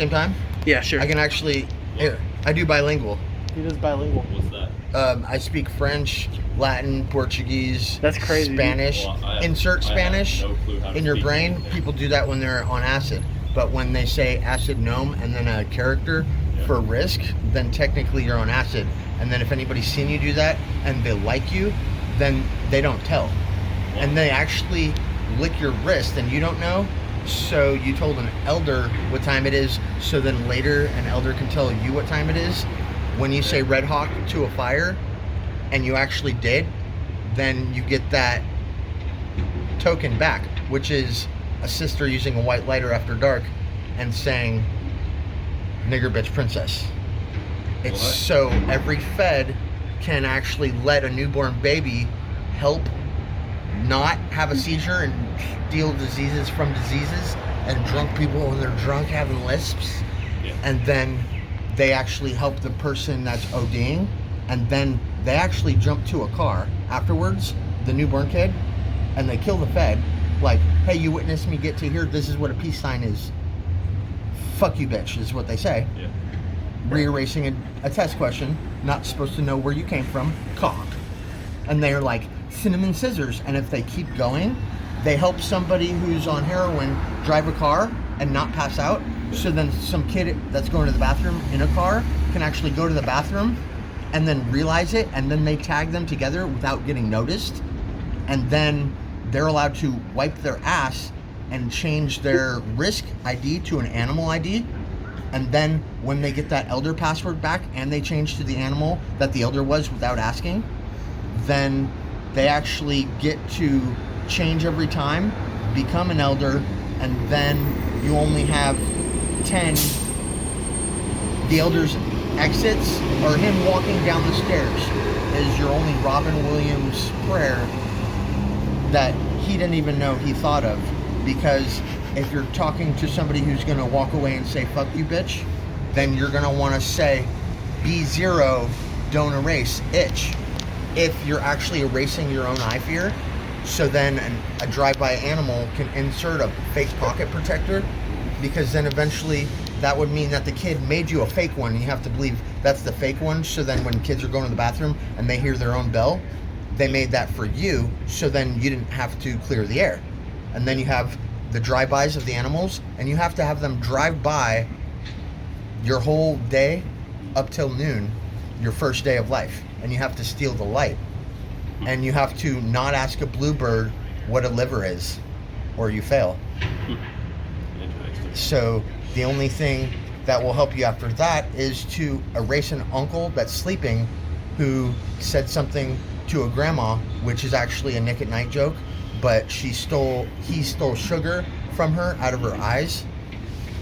same time? Yeah, sure. I can actually. Here, I do bilingual. He does bilingual. What's that? I speak French, Latin, Portuguese. That's crazy. Spanish. Well, Insert Spanish I have no clue how to in your speak brain. anything. People do that when they're on acid. But when they say acid gnome and then a character for risk, then technically you're on acid. And then if anybody's seen you do that and they like you, then they don't tell. And they actually lick your wrist and you don't know. So you told an elder what time it is, so then later an elder can tell you what time it is. When you say Red Hawk to a fire and you actually did, then you get that token back, which is a sister using a white lighter after dark and saying nigger bitch princess. It's What? so every Fed can actually let a newborn baby help not have a seizure and steal diseases from diseases, and drunk people when they're drunk having lisps. Yeah. And then they actually help the person that's ODing, and then they actually jump to a car afterwards, the newborn kid, and they kill the Fed. Like, hey, you witnessed me get to here, this is what a peace sign is. Fuck you, bitch, is what they say. Yeah. Reerasing a test question, not supposed to know where you came from, cock. And they're like, cinnamon scissors. And if they keep going, they help somebody who's on heroin drive a car and not pass out. So then some kid that's going to the bathroom in a car can actually go to the bathroom and then realize it, and then they tag them together without getting noticed. And then they're allowed to wipe their ass and change their risk ID to an animal ID. And then when they get that elder password back and they change to the animal that the elder was without asking, then they actually get to change every time, become an elder, and then you only have 10. The elder's exits or him walking down the stairs is your only Robin Williams prayer that he didn't even know he thought of. Because if you're talking to somebody who's going to walk away and say, fuck you, bitch, then you're going to want to say, B0, don't erase, itch. If you're actually erasing your own eye fear, so then a drive-by animal can insert a fake pocket protector, because then eventually that would mean that the kid made you a fake one, and you have to believe that's the fake one. So then when kids are going to the bathroom and they hear their own bell, they made that for you, so then you didn't have to clear the air. And then you have the drive-bys of the animals, and you have to have them drive by your whole day up till noon, your first day of life, and you have to steal the light. And you have to not ask a bluebird what a liver is, or you fail. Interesting. So the only thing that will help you after that is to erase an uncle that's sleeping who said something to a grandma, which is actually a Nick at Night joke, but he stole sugar from her out of her eyes,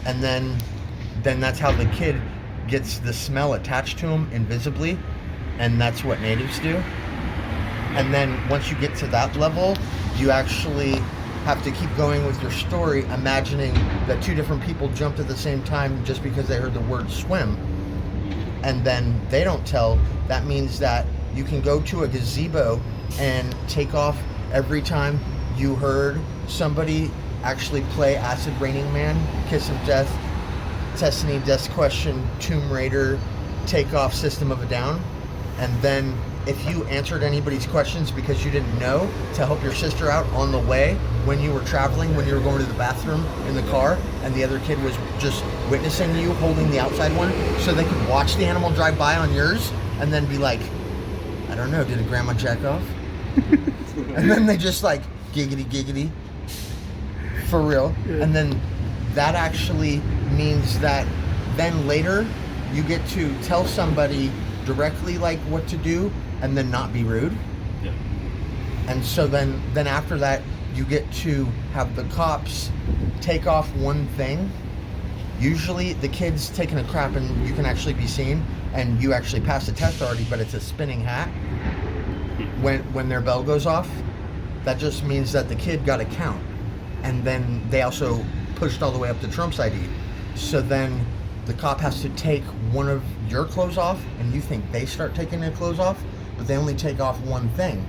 and then that's how the kid gets the smell attached to him invisibly, and that's what natives do. And then once you get to that level, you actually have to keep going with your story, imagining that two different people jumped at the same time just because they heard the word swim, and then they don't tell. That means that you can go to a gazebo and take off every time you heard somebody actually play Acid Raining Man, Kiss of Death, Destiny, Death Question, Tomb Raider, take off System of a Down. And then if you answered anybody's questions because you didn't know, to help your sister out on the way when you were traveling, when you were going to the bathroom in the car, and the other kid was just witnessing you holding the outside one, so they could watch the animal drive by on yours and then be like, I don't know, did a grandma jack off? And then they just like, giggity giggity, for real. Yeah. And then that actually means that then later you get to tell somebody directly like what to do and then not be rude. Yeah. And so then after that you get to have the cops take off one thing. Usually the kid's taking a crap and you can actually be seen, and you actually passed the test already, but it's a spinning hat when their bell goes off. That just means that the kid got a count. And then they also pushed all the way up to Trump's ID. So then the cop has to take one of your clothes off, and you think they start taking their clothes off, but they only take off one thing.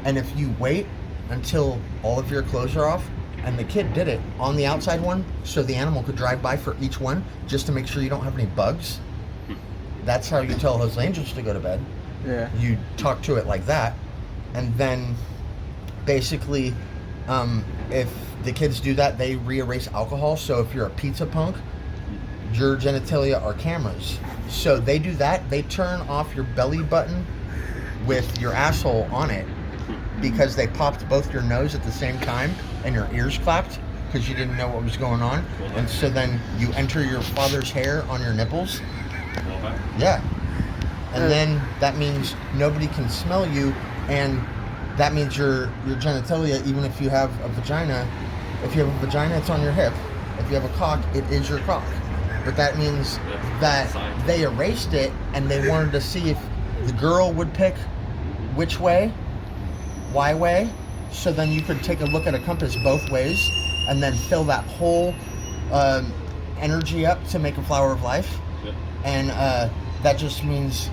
And if you wait until all of your clothes are off, And the kid did it on the outside one so the animal could drive by for each one just to make sure you don't have any bugs. That's how you tell those angels to go to bed. Yeah. You talk to it like that. And then basically, if the kids do that, they re-erase alcohol. So if you're a pizza punk, your genitalia are cameras. So they do that. They turn off your belly button with your asshole on it because they popped both your nose at the same time and your ears clapped because you didn't know what was going on. And so then you enter your father's hair on your nipples. Yeah. And then that means nobody can smell you, and that means your genitalia, even if you have a vagina, if you have a vagina, it's on your hip. If you have a cock, it is your cock. But that means that they erased it, and they wanted to see if the girl would pick which way, why way, so then you could take a look at a compass both ways, and then fill that whole energy up to make a flower of life. And that just means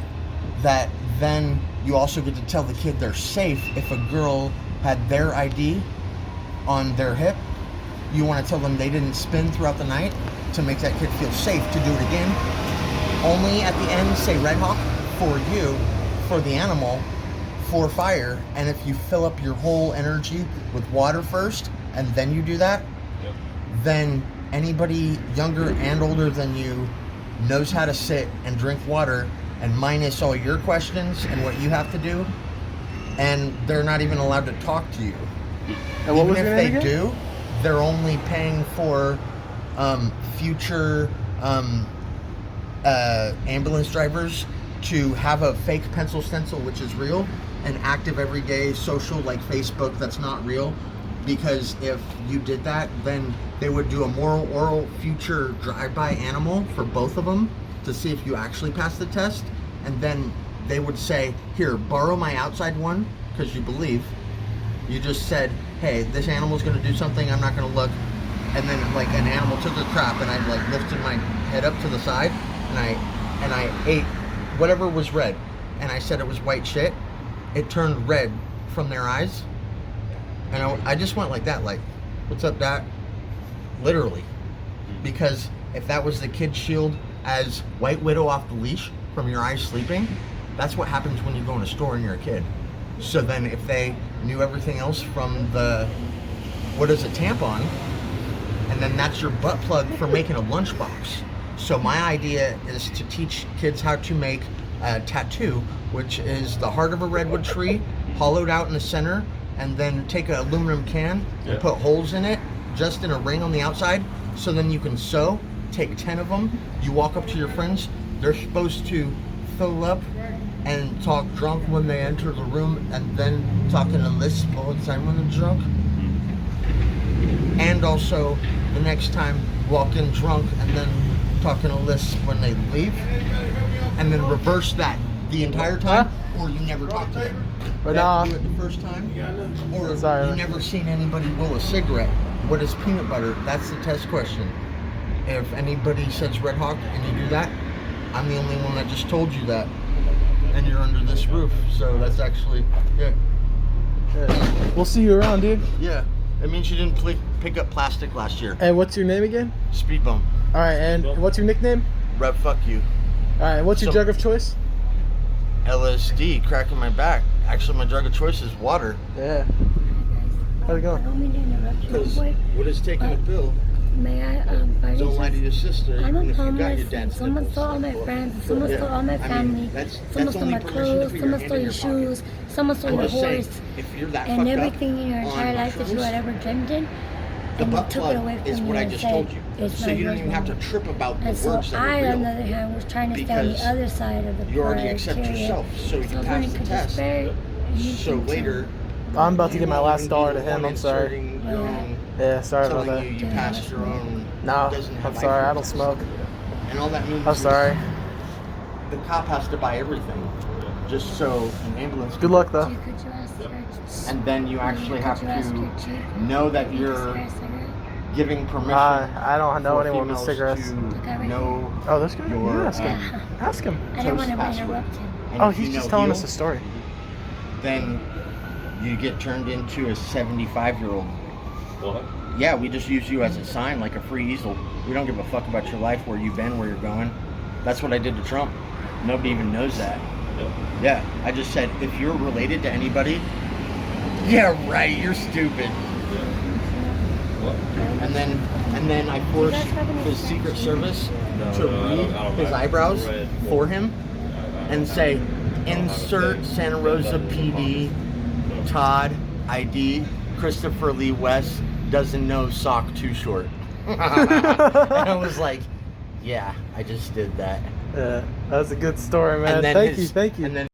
that then you also get to tell the kid they're safe. If a girl had their ID on their hip, you want to tell them they didn't spin throughout the night to make that kid feel safe to do it again. Only at the end say Red Hawk for you, for the animal, for fire. And if you fill up your whole energy with water first and then you do that, then anybody younger and older than you knows how to sit and drink water and minus all your questions and what you have to do, and they're not even allowed to talk to you. And what even was if your they name again? do, they're only paying for future ambulance drivers to have a fake pencil stencil, which is real, and active everyday social like Facebook that's not real. Because if you did that, then they would do a moral oral future drive-by animal for both of them to see if you actually passed the test. And then they would say, here, borrow my outside one, because you believe. You just said, hey, this animal's going to do something, I'm not going to look. And then like an animal took a crap and I like lifted my head up to the side and I ate whatever was red. And I said it was white shit. It turned red from their eyes. And I just went like that, like, what's up, Dad? Literally. Because if that was the kid's shield as White Widow off the leash from your eyes sleeping, that's what happens when you go in a store and you're a kid. So then if they knew everything else from the, what is a tampon, and then that's your butt plug for making a lunchbox. So my idea is to teach kids how to make a tattoo, which is the heart of a redwood tree, hollowed out in the center, and then take an aluminum can and put holes in it, just in a ring on the outside, so then you can sew, take 10 of them, you walk up to your friends, they're supposed to fill up and talk drunk when they enter the room, and then talk in a lisp all the time when they're drunk. And also, the next time, walk in drunk and then talk in a lisp when they leave. And then reverse that the entire time, or you never talk to them. But You have to do it the first time, or you never seen anybody roll a cigarette. What is peanut butter? That's the test question. If anybody says Red Hawk and you do that, I'm the only one that just told you that. And you're under this roof, so that's actually, yeah. We'll see you around, dude. Yeah, it means you didn't pick up plastic last year. And what's your name again? Speed bump. All right, and what's your nickname? Rev, fuck you. All right, what's your drug of choice? LSD, cracking my back. Actually, my drug of choice is water. Yeah. How's it I going? don't mean to interrupt you, Because boy. what is taking a pill? May I, by any Don't lie to chance- your sister, I'm even if you got homeless. your dad's Someone nipples. stole all my friends. Someone Yeah. stole all my I mean, family. that's Someone stole only my permission to clothes. put your Someone hand stole in your your pocket. shoes. Someone stole I'm your just saying, horse. if you're that And fucked everything in your up entire on life that you mushrooms, had ever dreamed in. the And you butt took it away plug from is you what I and just said, told you. it's So not you don't yours even have to anymore. trip about the And so words that I, are on the real. other hand, was trying to stay on Because the other side of the you already accept criteria. yourself, so you I was pass wondering, the could you test. spare So anything to- later, I'm about to you get my won't last even star be to the him. one I'm sorry. inserting your own, Yeah, sorry about telling that. you passed your own. No, doesn't have I'm sorry. I don't iPhones. smoke. And all that means I'm is sorry. the cop has to buy everything, just so an ambulance. Good luck, though. Could you ask her? And then you actually have Could you ask to your chief know that if he you're could spare a cigarette? giving permission. I don't know for anyone with females cigarettes. to know Oh, that's good. your, You ask him. Yeah. Ask him. I didn't want to password. interrupt him. And Oh, if you he's just know telling heal, us a story. Then you get turned into a 75-year-old. What? yeah, we just use you as a sign, like a free easel. We don't give a fuck about your life, where you've been, where you're going. That's what I did to Trump. Nobody even knows that. Yep. Yeah, I just said, if you're related to anybody, yeah, right, you're stupid. What? And then I forced his Secret Service to read his eyebrows for him and say, insert Santa Rosa PD, Todd, ID, Christopher Lee West, doesn't know sock too short. And I was like, yeah, I just did that. Yeah, that was a good story, man. And then Thank you. And then